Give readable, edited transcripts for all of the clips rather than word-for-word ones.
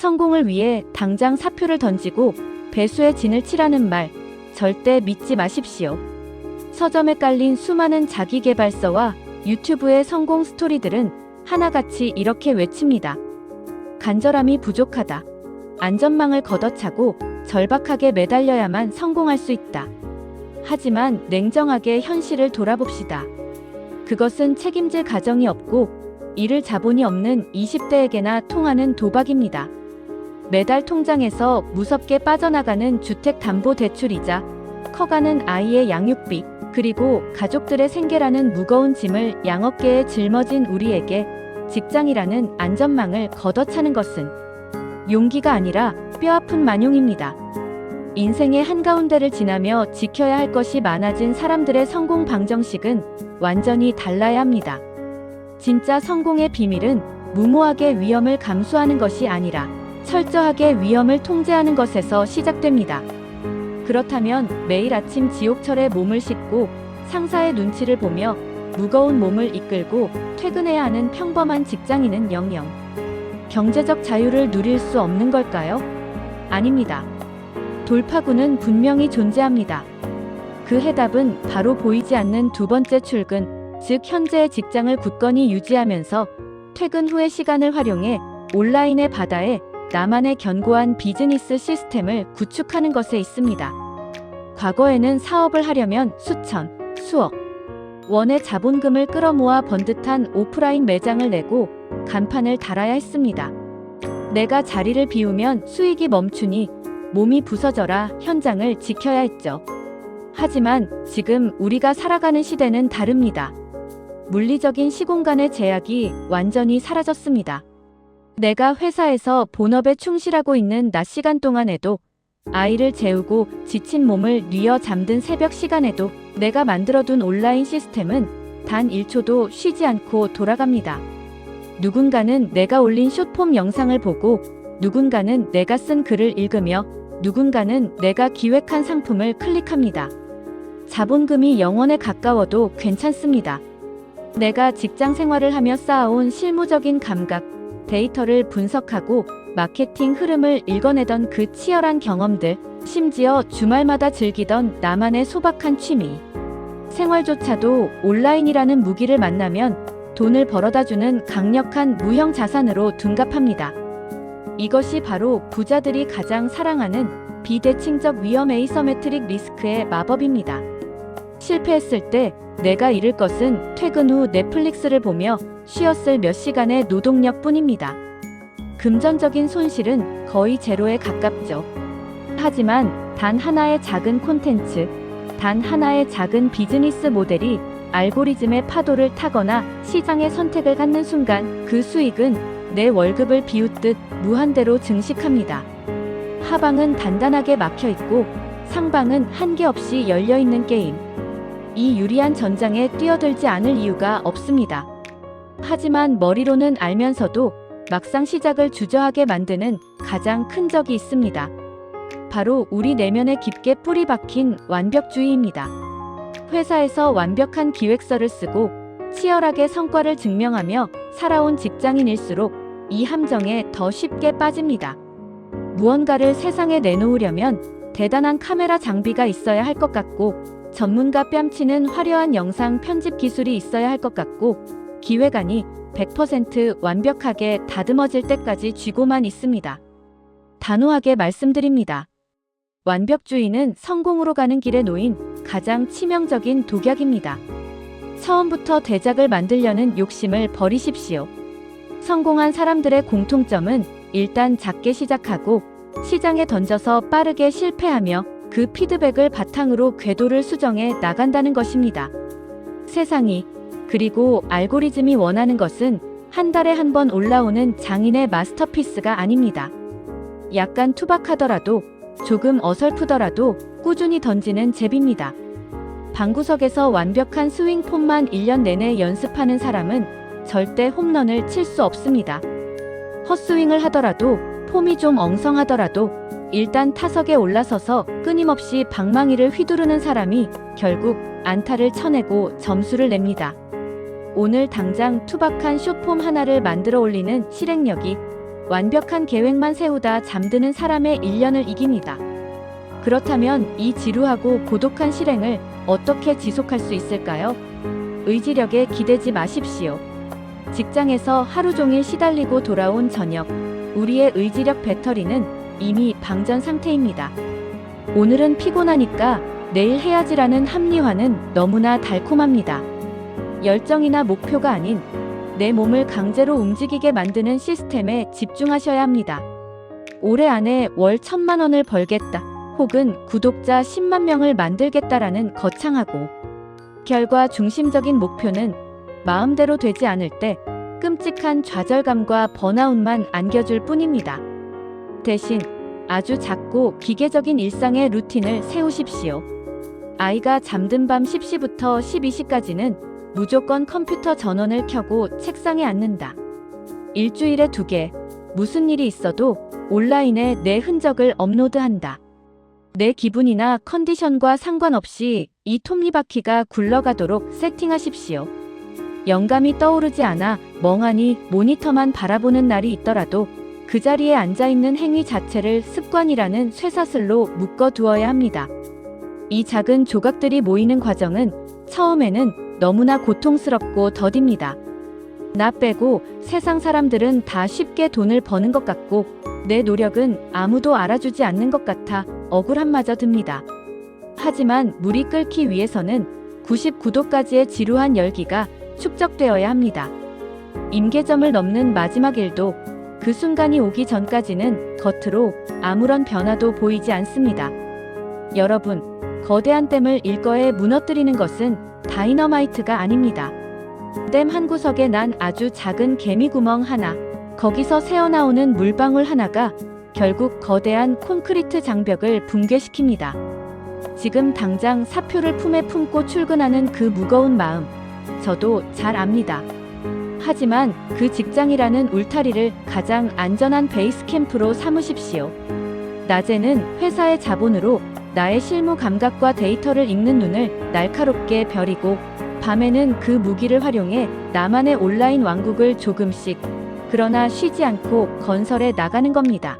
성공을 위해 당장 사표를 던지고 배수의 진을 치라는 말 절대 믿지 마십시오. 서점에 깔린 수많은 자기계발서와 유튜브의 성공 스토리들은 하나같이 이렇게 외칩니다. 간절함이 부족하다. 안전망을 걷어차고 절박하게 매달려야만 성공할 수 있다. 하지만 냉정하게 현실을 돌아봅시다. 그것은 책임질 가정이 없고 이를 자본이 없는 20대에게나 통하는 도박입니다. 매달 통장에서 무섭게 빠져나가는 주택담보대출이자 커가는 아이의 양육비, 그리고 가족들의 생계라는 무거운 짐을 양어깨에 짊어진 우리에게 직장이라는 안전망을 걷어차는 것은 용기가 아니라 뼈아픈 만용입니다. 인생의 한가운데를 지나며 지켜야 할 것이 많아진 사람들의 성공 방정식은 완전히 달라야 합니다. 진짜 성공의 비밀은 무모하게 위험을 감수하는 것이 아니라 철저하게 위험을 통제하는 것에서 시작됩니다. 그렇다면 매일 아침 지옥철에 몸을 싣고 상사의 눈치를 보며 무거운 몸을 이끌고 퇴근해야 하는 평범한 직장인은 영영 경제적 자유를 누릴 수 없는 걸까요? 아닙니다. 돌파구는 분명히 존재합니다. 그 해답은 바로 보이지 않는 두 번째 출근, 즉 현재의 직장을 굳건히 유지하면서 퇴근 후의 시간을 활용해 온라인의 바다에 나만의 견고한 비즈니스 시스템을 구축하는 것에 있습니다. 과거에는 사업을 하려면 수천, 수억 원의 자본금을 끌어모아 번듯한 오프라인 매장을 내고 간판을 달아야 했습니다. 내가 자리를 비우면 수익이 멈추니 몸이 부서져라 현장을 지켜야 했죠. 하지만 지금 우리가 살아가는 시대는 다릅니다. 물리적인 시공간의 제약이 완전히 사라졌습니다. 내가 회사에서 본업에 충실하고 있는 낮 시간 동안에도, 아이를 재우고 지친 몸을 뉘어 잠든 새벽 시간에도 내가 만들어둔 온라인 시스템은 단 1초도 쉬지 않고 돌아갑니다. 누군가는 내가 올린 숏폼 영상을 보고, 누군가는 내가 쓴 글을 읽으며, 누군가는 내가 기획한 상품을 클릭합니다. 자본금이 영원에 가까워도 괜찮습니다. 내가 직장 생활을 하며 쌓아온 실무적인 감각, 데이터를 분석하고 마케팅 흐름을 읽어내던 그 치열한 경험들, 심지어 주말마다 즐기던 나만의 소박한 취미 생활조차도 온라인이라는 무기를 만나면 돈을 벌어다주는 강력한 무형 자산으로 둔갑합니다. 이것이 바로 부자들이 가장 사랑하는 비대칭적 위험 에이서메트릭 리스크의 마법입니다. 실패했을 때 내가 잃을 것은 퇴근 후 넷플릭스를 보며 쉬었을 몇 시간의 노동력 뿐입니다. 금전적인 손실은 거의 제로에 가깝죠. 하지만 단 하나의 작은 콘텐츠, 단 하나의 작은 비즈니스 모델이 알고리즘의 파도를 타거나 시장의 선택을 갖는 순간 그 수익은 내 월급을 비웃듯 무한대로 증식합니다. 하방은 단단하게 막혀있고 상방은 한계 없이 열려있는 게임. 이 유리한 전장에 뛰어들지 않을 이유가 없습니다. 하지만 머리로는 알면서도 막상 시작을 주저하게 만드는 가장 큰 적이 있습니다. 바로 우리 내면에 깊게 뿌리 박힌 완벽주의입니다. 회사에서 완벽한 기획서를 쓰고 치열하게 성과를 증명하며 살아온 직장인일수록 이 함정에 더 쉽게 빠집니다. 무언가를 세상에 내놓으려면 대단한 카메라 장비가 있어야 할 것 같고, 전문가 뺨치는 화려한 영상 편집 기술이 있어야 할 것 같고, 기획안이 100% 완벽하게 다듬어질 때까지 쥐고만 있습니다. 단호하게 말씀드립니다. 완벽주의는 성공으로 가는 길에 놓인 가장 치명적인 독약입니다. 처음부터 대작을 만들려는 욕심을 버리십시오. 성공한 사람들의 공통점은 일단 작게 시작하고 시장에 던져서 빠르게 실패하며 그 피드백을 바탕으로 궤도를 수정해 나간다는 것입니다. 세상이, 그리고 알고리즘이 원하는 것은 한 달에 한 번 올라오는 장인의 마스터피스가 아닙니다. 약간 투박하더라도, 조금 어설프더라도 꾸준히 던지는 잽입니다. 방구석에서 완벽한 스윙 폼만 1년 내내 연습하는 사람은 절대 홈런을 칠 수 없습니다. 헛스윙을 하더라도, 폼이 좀 엉성하더라도 일단 타석에 올라서서 끊임없이 방망이를 휘두르는 사람이 결국 안타를 쳐내고 점수를 냅니다. 오늘 당장 투박한 숏폼 하나를 만들어 올리는 실행력이 완벽한 계획만 세우다 잠드는 사람의 일년을 이깁니다. 그렇다면 이 지루하고 고독한 실행을 어떻게 지속할 수 있을까요? 의지력에 기대지 마십시오. 직장에서 하루 종일 시달리고 돌아온 저녁, 우리의 의지력 배터리는 이미 방전 상태입니다. 오늘은 피곤하니까 내일 해야지라는 합리화는 너무나 달콤합니다. 열정이나 목표가 아닌 내 몸을 강제로 움직이게 만드는 시스템에 집중하셔야 합니다. 올해 안에 월 1,000만 원을 벌겠다. 혹은 구독자 10만 명을 만들겠다라는 거창하고 결과 중심적인 목표는 마음대로 되지 않을 때 끔찍한 좌절감과 번아웃만 안겨줄 뿐입니다. 대신 아주 작고 기계적인 일상의 루틴을 세우십시오. 아이가 잠든 밤 10시부터 12시까지는 무조건 컴퓨터 전원을 켜고 책상에 앉는다. 일주일에 2개, 무슨 일이 있어도 온라인에 내 흔적을 업로드한다. 내 기분이나 컨디션과 상관없이 이 톱니바퀴가 굴러가도록 세팅하십시오. 영감이 떠오르지 않아 멍하니 모니터만 바라보는 날이 있더라도 그 자리에 앉아있는 행위 자체를 습관이라는 쇠사슬로 묶어두어야 합니다. 이 작은 조각들이 모이는 과정은 처음에는 너무나 고통스럽고 더딥니다. 나 빼고 세상 사람들은 다 쉽게 돈을 버는 것 같고 내 노력은 아무도 알아주지 않는 것 같아 억울함마저 듭니다. 하지만 물이 끓기 위해서는 99도까지의 지루한 열기가 축적되어야 합니다. 임계점을 넘는 마지막 일도 그 순간이 오기 전까지는 겉으로 아무런 변화도 보이지 않습니다. 여러분, 거대한 댐을 일거에 무너뜨리는 것은 다이너마이트가 아닙니다. 댐 한 구석에 난 아주 작은 개미구멍 하나, 거기서 새어나오는 물방울 하나가 결국 거대한 콘크리트 장벽을 붕괴시킵니다. 지금 당장 사표를 품에 품고 출근하는 그 무거운 마음, 저도 잘 압니다. 하지만 그 직장이라는 울타리를 가장 안전한 베이스 캠프로 삼으십시오. 낮에는 회사의 자본으로 나의 실무 감각과 데이터를 읽는 눈을 날카롭게 벼리고 밤에는 그 무기를 활용해 나만의 온라인 왕국을 조금씩 그러나 쉬지 않고 건설해 나가는 겁니다.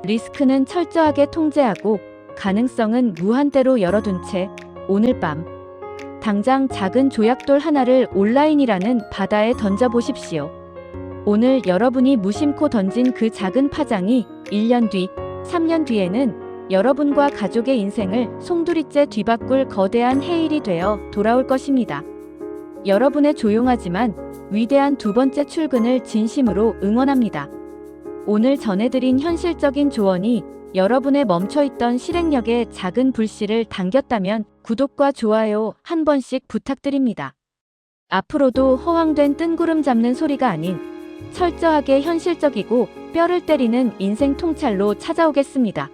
리스크는 철저하게 통제하고 가능성은 무한대로 열어둔 채 오늘 밤 당장 작은 조약돌 하나를 온라인이라는 바다에 던져보십시오. 오늘 여러분이 무심코 던진 그 작은 파장이 1년 뒤, 3년 뒤에는 여러분과 가족의 인생을 송두리째 뒤바꿀 거대한 해일이 되어 돌아올 것입니다. 여러분의 조용하지만 위대한 두 번째 출근을 진심으로 응원합니다. 오늘 전해드린 현실적인 조언이 여러분의 멈춰있던 실행력에 작은 불씨를 당겼다면 구독과 좋아요 한 번씩 부탁드립니다. 앞으로도 허황된 뜬구름 잡는 소리가 아닌 철저하게 현실적이고 뼈를 때리는 인생 통찰로 찾아오겠습니다.